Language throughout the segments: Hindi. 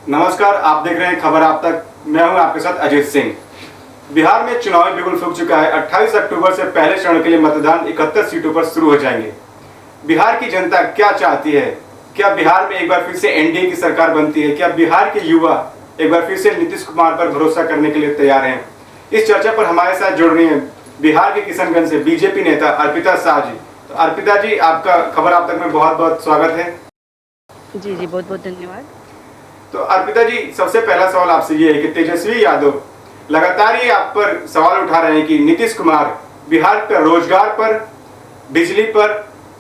नमस्कार, आप देख रहे हैं खबर आप तक। मैं हूं आपके साथ अजीत सिंह। बिहार में चुनावी बिगुल फूंक चुका है। 28 अक्टूबर से पहले चरण के लिए मतदान 71 सीटों पर शुरू हो जाएंगे। बिहार की जनता क्या चाहती है? क्या बिहार में एक बार फिर से एनडीए की सरकार बनती है? क्या बिहार के युवा एक बार फिर से नीतीश कुमार पर भरोसा करने के लिए तैयार हैं? इस चर्चा पर हमारे साथ जुड़ रही है बिहार के किशनगंज से बीजेपी नेता अर्पिता शाह जी। तो अर्पिता जी, आपका खबर आप तक में बहुत बहुत स्वागत है। जी जी, बहुत बहुत धन्यवाद। तो अर्पिता जी, सबसे पहला सवाल आपसे ये है कि तेजस्वी यादव लगातार ये आप पर सवाल उठा रहे हैं कि नीतीश कुमार बिहार पर रोजगार पर, बिजली पर,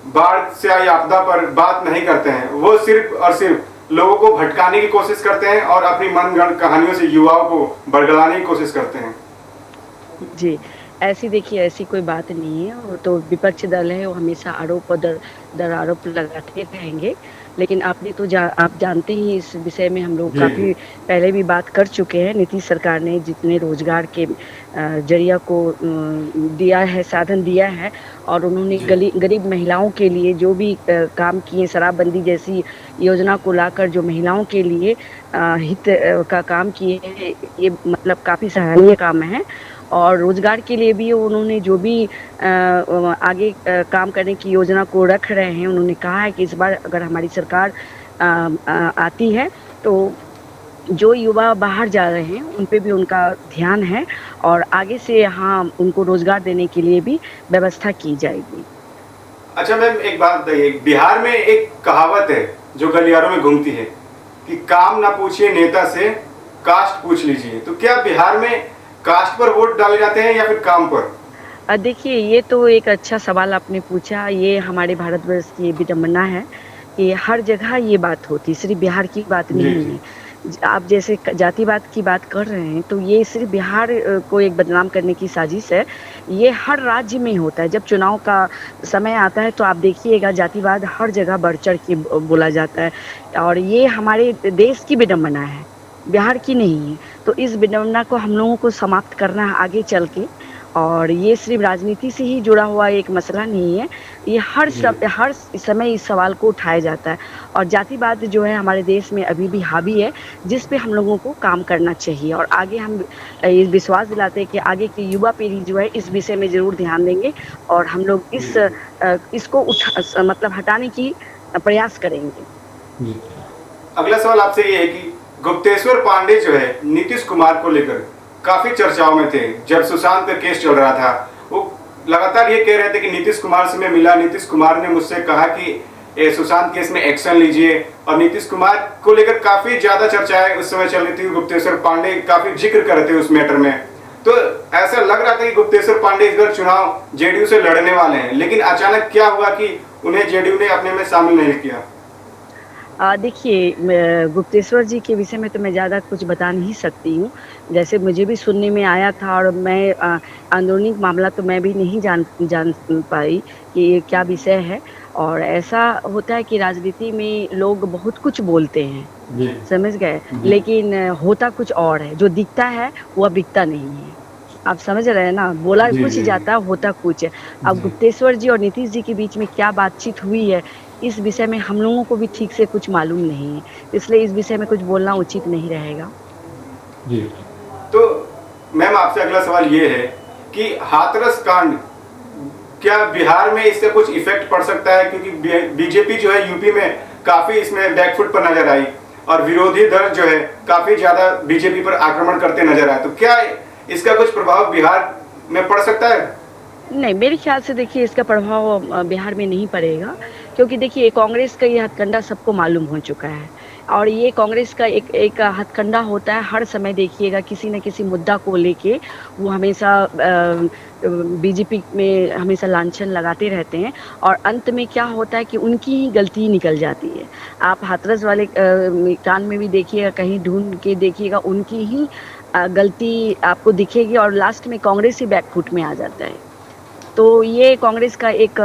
बाढ़ से आई आपदा पर बात नहीं करते हैं। वो सिर्फ और सिर्फ लोगों को भटकाने की कोशिश करते हैं और अपनी मनगढ़ंत कहानियों से युवाओं को बरगलाने की कोशिश करते हैं। जी, ऐसी देखिए ऐसी कोई बात नहीं है। वो तो विपक्ष दल है, वो हमेशा आरोप और दर आरोप लगाते रहेंगे। लेकिन आपने तो आप जानते ही इस विषय में हम लोग जी जी। काफ़ी पहले भी बात कर चुके हैं। नीतीश सरकार ने जितने रोजगार के जरिया को दिया है, साधन दिया है, और उन्होंने जी गरीब महिलाओं के लिए जो भी काम किए, शराबबंदी जैसी योजना को लाकर जो महिलाओं के लिए हित का काम किए हैं, ये मतलब काफ़ी सराहनीय काम है। और रोजगार के लिए भी उन्होंने जो भी आगे काम करने की योजना को रख रहे हैं, उन्होंने कहा है कि इस बार अगर हमारी सरकार आती है तो जो युवा बाहर जा रहे हैं उन पे भी उनका ध्यान है, और आगे से यहाँ उनको रोजगार देने के लिए भी व्यवस्था की जाएगी। अच्छा मैम, एक बात बताइए, बिहार में एक कहावत है जो गलियारों में घूमती है कि काम ना पूछिए नेता से, कास्ट पूछ लीजिए। तो क्या बिहार में कास्ट पर वोट डाले जाते हैं या फिर काम पर? देखिए, ये तो एक अच्छा सवाल आपने पूछा। ये हमारे भारतवर्ष की विडंबना है कि हर जगह ये बात होती, सिर्फ बिहार की बात जी नहीं जी। है। आप जैसे जातिवाद की बात कर रहे हैं, तो ये सिर्फ बिहार को एक बदनाम करने की साजिश है। ये हर राज्य में होता है। जब चुनाव का समय आता है तो आप देखिएगा, जातिवाद हर जगह बढ़ चढ़ के बोला जाता है, और ये हमारे देश की विडंबना है, बिहार की नहीं है। तो इस विडंबना को हम लोगों को समाप्त करना है आगे चल के। और ये सिर्फ राजनीति से ही जुड़ा हुआ एक मसला नहीं है। ये हर जी हर समय इस सवाल को उठाया जाता है, और जातिवाद जो है हमारे देश में अभी भी हावी है, जिस पे हम लोगों को काम करना चाहिए। और आगे हम ये विश्वास दिलाते हैं कि आगे की युवा पीढ़ी जो है इस विषय में ज़रूर ध्यान देंगे, और हम लोग जी इसको मतलब हटाने की प्रयास करेंगे। जी। अगला सवाल आपसे ये है कि गुप्तेश्वर पांडे जो है नीतीश कुमार को लेकर काफी चर्चाओं में थे। जब सुशांत का केस चल रहा था, वो लगातार ये कह रहे थे कि नीतीश कुमार से मैं मिला, नीतीश कुमार ने मुझसे कहा कि सुशांत केस में एक्शन लीजिए। और नीतीश कुमार को लेकर काफी ज्यादा चर्चाएं उस समय चल रही थी। गुप्तेश्वर पांडे काफी जिक्र कर रहे थे उस मैटर में। तो ऐसा लग रहा था कि गुप्तेश्वर पांडे इस बार चुनाव जेडीयू से लड़ने वाले हैं, लेकिन अचानक क्या हुआ कि उन्हें जेडीयू ने अपने में शामिल नहीं किया? देखिए, गुप्तेश्वर जी के विषय में तो मैं ज़्यादा कुछ बता नहीं सकती हूँ। जैसे मुझे भी सुनने में आया था, और मैं अंदरूनी मामला तो मैं भी नहीं जान जान पाई कि ये क्या विषय है। और ऐसा होता है कि राजनीति में लोग बहुत कुछ बोलते हैं, जी समझ गए? जी। लेकिन होता कुछ और है, जो दिखता है वह बिकता नहीं है। आप समझ रहे हैं ना? बोला जी कुछ जी जाता है, होता कुछ है। अब जी। गुप्तेश्वर जी और नीतीश जी के बीच में क्या बातचीत हुई है, इस विषय में हम लोगों को भी ठीक से कुछ मालूम नहीं है। इसलिए इस विषय में कुछ बोलना उचित नहीं रहेगा। जी। तो मैम, आपसे अगला सवाल ये है कि हाथरस कांड, क्या बिहार में इससे कुछ इफेक्ट पड़ सकता है? क्योंकि बीजेपी जो है यूपी में काफी इसमें बैकफुट पर नजर आई, और विरोधी दल जो है काफी ज्यादा बीजेपी पर आक्रमण करते नजर आए। तो क्या इसका कुछ प्रभाव बिहार में पड़ सकता है? नहीं, मेरे ख्याल से देखिए इसका प्रभाव बिहार में नहीं पड़ेगा, क्योंकि देखिए कांग्रेस का ये हथकंडा सबको मालूम हो चुका है। और ये कांग्रेस का एक हथकंडा होता है, हर समय देखिएगा किसी न किसी मुद्दा को लेके वो हमेशा बीजेपी में हमेशा लांछन लगाते रहते हैं, और अंत में क्या होता है कि उनकी ही गलती निकल जाती है। आप हाथरस वाले कांड में भी देखिएगा, कहीं ढूंढ के देखिएगा, उनकी ही गलती आपको दिखेगी, और लास्ट में कांग्रेस ही बैकफुट में आ जाता है। तो ये कांग्रेस का एक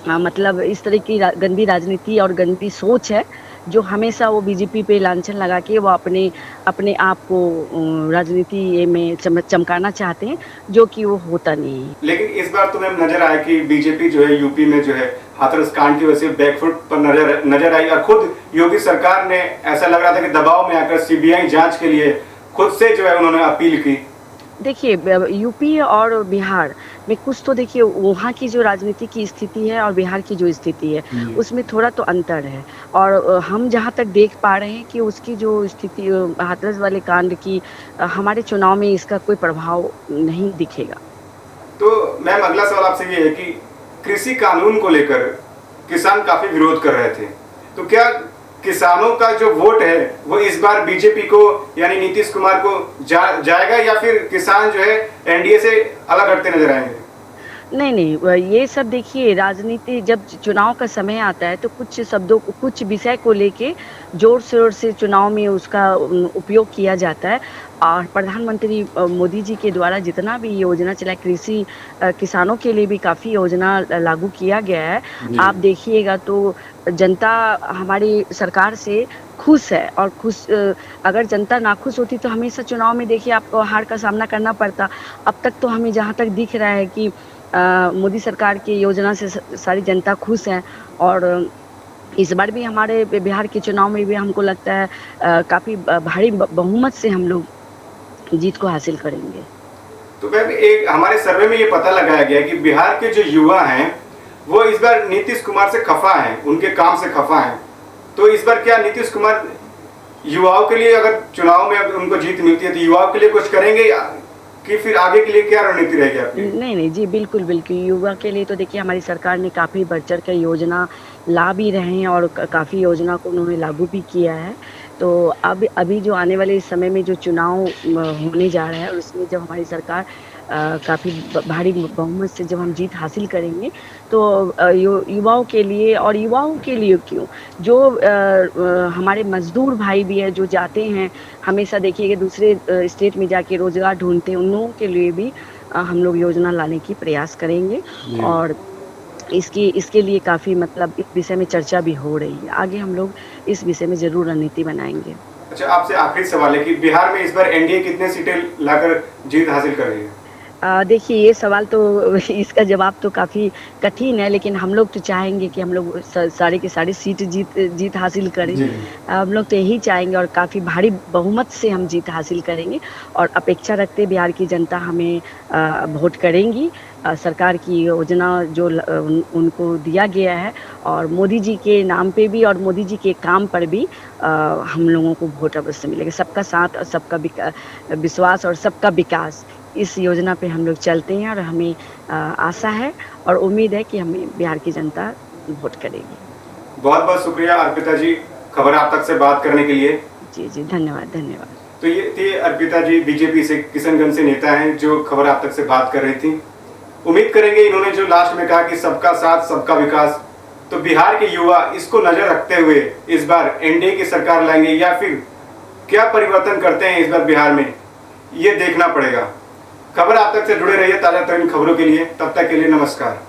मतलब इस तरह की गंदी राजनीति और गंदी सोच है, जो हमेशा वो बीजेपी पे लांछन लगा के वो अपने अपने आप को राजनीति ये में चमकाना चाहते हैं, जो कि वो होता नहीं है। लेकिन इस बार तो मैम नजर आया कि बीजेपी जो है यूपी में जो है हाथरस कांड की वजह से बैकफुट पर नजर आई, और खुद योगी सरकार ने ऐसा लग रहा था कि दबाव में आकर सीबीआई जांच के लिए खुद से जो है उन्होंने अपील की। देखिए यूपी और बिहार में कुछ तो देखिए वहाँ की जो राजनीति की स्थिति है और बिहार की जो स्थिति है उसमें थोड़ा तो अंतर है। और हम जहाँ तक देख पा रहे हैं कि उसकी जो स्थिति हाथरस वाले कांड की हमारे चुनाव में इसका कोई प्रभाव नहीं दिखेगा। तो मैम अगला सवाल आपसे ये है कि कृषि कानून को लेकर किसान काफी विरोध कर रहे थे, तो क्या किसानों का जो वोट है वो इस बार बीजेपी को यानी नीतीश कुमार को जाएगा, या फिर किसान जो है एनडीए से अलग हटते नजर आएंगे? नहीं, ये सब देखिए राजनीति जब चुनाव का समय आता है तो कुछ शब्दों को कुछ विषय को लेके ज़ोर-शोर से चुनाव में उसका उपयोग किया जाता है। और प्रधानमंत्री मोदी जी के द्वारा जितना भी योजना चला कृषि किसानों के लिए भी काफ़ी योजना लागू किया गया है। आप देखिएगा तो जनता हमारी सरकार से खुश है और अगर जनता नाखुश होती तो हमेशा चुनाव में देखिए आपको हार का सामना करना पड़ता। अब तक तो हमें जहाँ तक दिख रहा है कि मोदी सरकार की योजना से सारी जनता खुश है। और इस बार भी हमारे बिहार के चुनाव में भी हमको लगता है काफ़ी भारी बहुमत से हम लोग जीत को हासिल करेंगे। तो मैम एक हमारे सर्वे में ये पता लगाया गया कि बिहार के जो युवा हैं वो इस बार नीतीश कुमार से खफा हैं, उनके काम से खफा हैं। तो इस बार क्या नीतीश कुमार युवाओं के लिए, अगर चुनाव में अगर उनको जीत मिलती है तो युवाओं के लिए कुछ करेंगे, कि फिर आगे के लिए क्या रणनीति रहेगी आपकी? नहीं जी, बिल्कुल युवा के लिए तो देखिए हमारी सरकार ने काफ़ी बढ़-चढ़ के योजना ला भी रहे हैं और काफ़ी योजना को उन्होंने लागू भी किया है। तो अब अभी जो आने वाले समय में जो चुनाव होने जा रहा है उसमें जब हमारी सरकार काफ़ी भारी बहुमत से जब हम जीत हासिल करेंगे तो युवाओं के लिए, और युवाओं के लिए क्यों, जो हमारे मज़दूर भाई भी हैं जो जाते हैं हमेशा देखिए दूसरे स्टेट में जाके रोज़गार ढूँढते हैं, उन लोगों के लिए भी हम लोग योजना लाने की प्रयास करेंगे। और इसके लिए काफ़ी मतलब इस विषय में चर्चा भी हो रही है। आगे हम लोग इस विषय में ज़रूर रणनीति बनाएँगे। अच्छा, आपसे आखिरी सवाल है कि बिहार में इस बार एनडीए कितने सीटें लाकर जीत हासिल कर रही है? देखिए ये सवाल तो इसका जवाब तो काफ़ी कठिन है, लेकिन हम लोग तो चाहेंगे कि हम लोग सारे के सारे सीट जीत हासिल करें। हम लोग तो यही चाहेंगे और काफ़ी भारी बहुमत से हम जीत हासिल करेंगे और अपेक्षा रखते हैं बिहार की जनता हमें वोट करेंगी। सरकार की योजना जो उनको दिया गया है और मोदी जी के नाम पे भी और मोदी जी के काम पर भी हम लोगों को वोट अवश्य मिलेगा। सबका साथ और सबका विश्वास और सबका विकास, इस योजना पे हम लोग चलते हैं और हमें आशा है और उम्मीद है कि हमें बिहार की जनता वोट करेगी। बहुत बहुत शुक्रिया अर्पिता जी, खबर आप तक से बात करने के लिए। जी धन्यवाद। तो ये थी अर्पिता जी, बीजेपी से किशनगंज से नेता हैं जो खबर आप तक से बात कर रही थी। उम्मीद करेंगे इन्होंने जो लास्ट में कहा कि सबका साथ सबका विकास, तो बिहार के युवा इसको नजर रखते हुए इस बार एनडीए की सरकार लाएंगे या फिर क्या परिवर्तन करते हैं इस बार बिहार में, ये देखना पड़ेगा। खबर आप तक से जुड़े रहिए ताजा तरीन खबरों के लिए। तब तक के लिए नमस्कार।